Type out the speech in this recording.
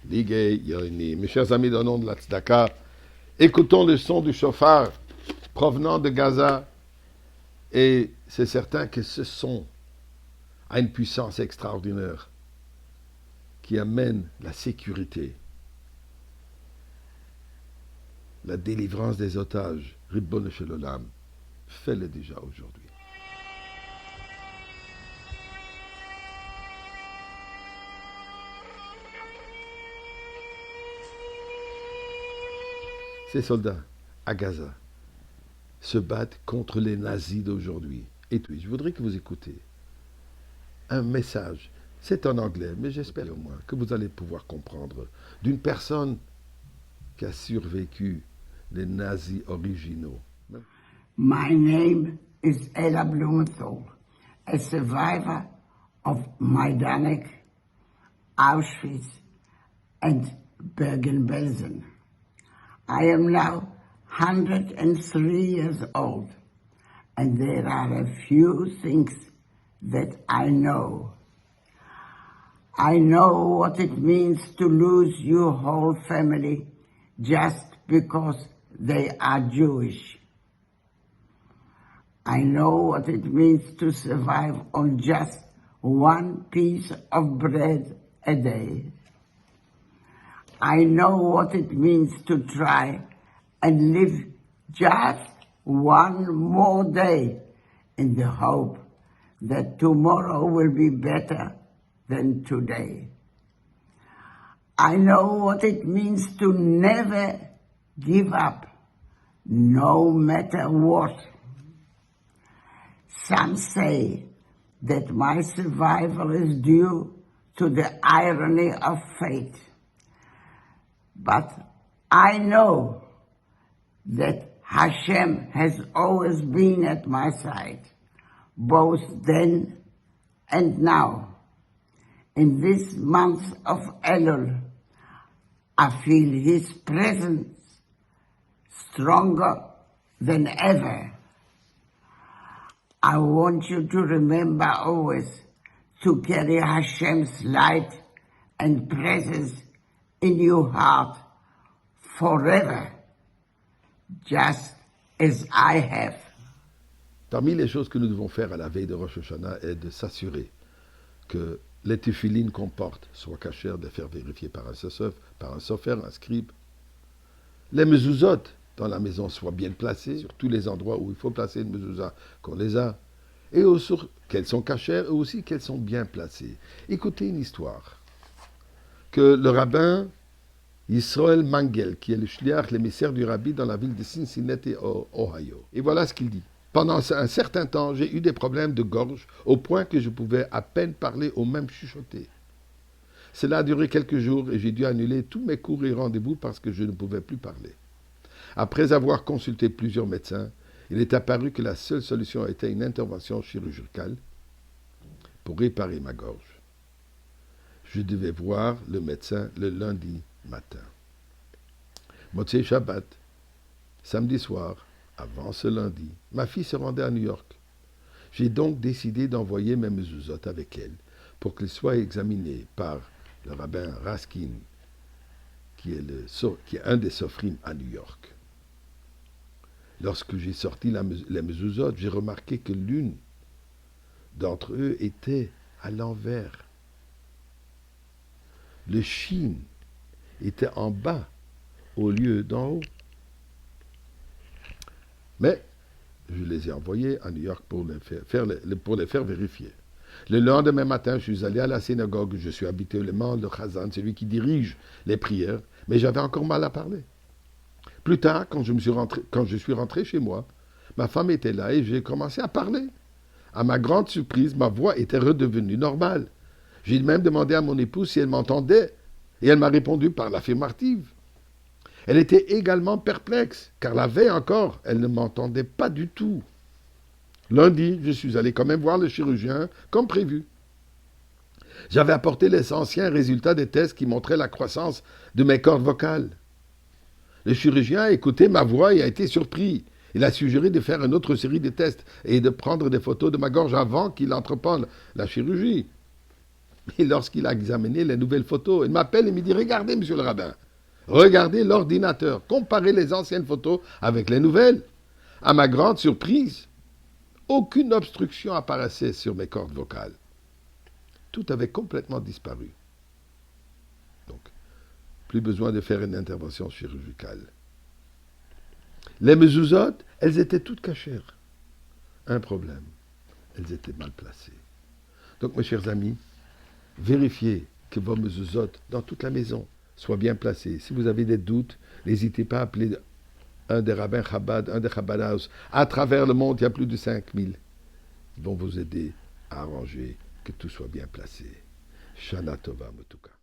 Ligay Yoni. Mes chers amis, au nom de la Tzedaka, écoutons le son du chauffard provenant de Gaza. Et c'est certain que ce son a une puissance extraordinaire qui amène la sécurité, la délivrance des otages. Ribbon Shel Olam, fais-le déjà aujourd'hui. Ces soldats à Gaza se battent contre les nazis d'aujourd'hui. Et puis, je voudrais que vous écoutez un message. C'est en anglais, mais j'espère au moins que vous allez pouvoir comprendre d'une personne qui a survécu les nazis originaux. My name is Ella Blumenthal, a survivor of Majdanek, Auschwitz, and Bergen-Belsen. I am now 103 years old, and there are a few things that I know. I know what it means to lose your whole family just because they are Jewish. I know what it means to survive on just one piece of bread a day. I know what it means to try and live just one more day in the hope that tomorrow will be better than today. I know what it means to never give up, no matter what. Some say that my survival is due to the irony of fate. But I know that Hashem has always been at my side, both then and now. In this month of Elul, I feel His presence stronger than ever. I want you to remember always to carry Hashem's light and presence in your heart forever, just as I have. Parmi les choses que nous devons faire à la veille de Rosh Hashanah est de s'assurer que les téphilines qu'on porte soient cachères, de faire vérifier par un sofer, un scribe. Les mezuzot dans la maison soient bien placées, sur tous les endroits où il faut placer une mezuzah, qu'on les a. Et aussi qu'elles sont cachères et aussi qu'elles sont bien placées. Écoutez une histoire que le rabbin Yisroel Mangel, qui est le shliach, l'émissaire du rabbi dans la ville de Cincinnati, Ohio. Et voilà ce qu'il dit. Pendant un certain temps, j'ai eu des problèmes de gorge au point que je pouvais à peine parler ou même chuchoter. Cela a duré quelques jours et j'ai dû annuler tous mes cours et rendez-vous parce que je ne pouvais plus parler. Après avoir consulté plusieurs médecins, il est apparu que la seule solution était une intervention chirurgicale pour réparer ma gorge. Je devais voir le médecin le lundi matin. Motzei Shabbat, samedi soir, avant ce lundi, ma fille se rendait à New York. J'ai donc décidé d'envoyer mes mezuzot avec elle pour qu'elles soient examinées par le rabbin Raskin, qui est un des sofrim à New York. Lorsque j'ai sorti les mezuzot, j'ai remarqué que l'une d'entre eux était à l'envers. Le shin était en bas au lieu d'en haut. Mais je les ai envoyés à New York pour les faire vérifier. Le lendemain matin, je suis allé à la synagogue. Je suis habituellement le chazan, celui qui dirige les prières, mais j'avais encore mal à parler. Plus tard, quand je suis rentré chez moi, ma femme était là et j'ai commencé à parler. À ma grande surprise, ma voix était redevenue normale. J'ai même demandé à mon épouse si elle m'entendait, et elle m'a répondu par l'affirmative. Elle était également perplexe, car la veille encore, elle ne m'entendait pas du tout. Lundi, je suis allé quand même voir le chirurgien, comme prévu. J'avais apporté les anciens résultats des tests qui montraient la croissance de mes cordes vocales. Le chirurgien a écouté ma voix et a été surpris. Il a suggéré de faire une autre série de tests et de prendre des photos de ma gorge avant qu'il entreprenne la chirurgie. Mais lorsqu'il a examiné les nouvelles photos, il m'appelle et me dit, regardez, monsieur le rabbin, regardez l'ordinateur, comparez les anciennes photos avec les nouvelles. À ma grande surprise, aucune obstruction apparaissait sur mes cordes vocales. Tout avait complètement disparu. Donc, plus besoin de faire une intervention chirurgicale. Les mezuzot, elles étaient toutes cachères. Un problème, elles étaient mal placées. Donc, mes chers amis, vérifiez que vos mezuzot dans toute la maison soient bien placés. Si vous avez des doutes, n'hésitez pas à appeler un des rabbins Chabad, un des Chabad House. À travers le monde, il y a plus de 5000. Ils vont vous aider à arranger que tout soit bien placé. Shana Tova, Motuka.